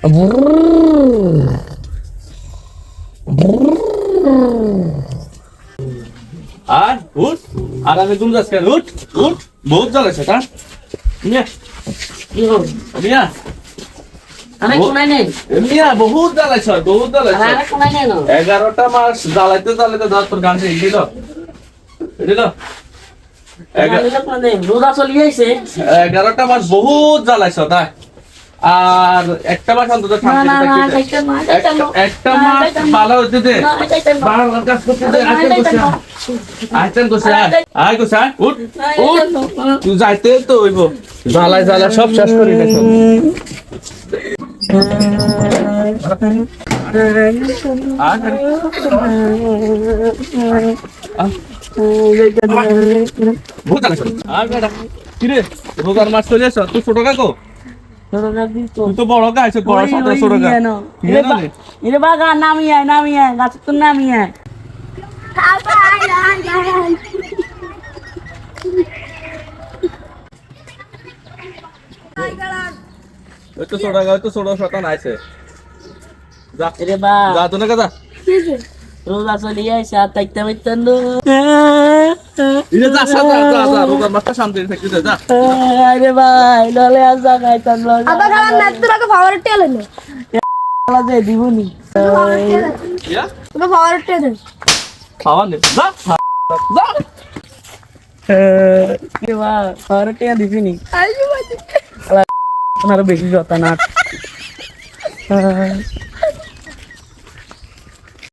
আর উঠ আর আমি তুমি যাস কেন উঠ উঠ বহুত জ্বালাইছে তা মিয়া মিয়া আমি কোনাই নেই মিয়া বহুত জ্বালাইছে বহুত জ্বালাইছে আরে কোনাই নেই না 11টা মাস জ্বালাইতে জ্বালাইতে দাঁত তোর গান শেষ দিল দিল রোজা চলি আইছে 11টা মাস বহুত জ্বালাইছে তাই আর একটা মাস অন্তত একটা মাস ভালো হতে দে বারবার কাজ করতে দে আইতেন কোসা আয় কোসা উঠ উঠ তুই যাইতে তো হইব জ্বালাই জ্বালা সব শেষ করি না কিরে রোজার মাস চলে এসো তুই ছোট কাকো তুই তো বড় গাছ বড় সাথে ছোট গাছ এরে বাগা নামিয়ে গাছ তো নামিয়ে ওই তো ছোট গাছ তো ছোট শতান আইছে যা এরে বা যা তো না কাজা রোজা চলি আইছে আর তাইতে মাইতেন দো ইরে যা যা যা যা রোজার মাসটা শান্তি থাকতে দে যা আরে ভাই ললে আজ গাইতাম ললে আবার খাবার না তোরা ফাওয়ার টেল না ললে দে দিবনি ইয়া তোরা ফাওয়ার টেল খাওয়া নে যা যা রে বা ফাওয়ারতে দিবনি আইবো আপনার বেশি কথা না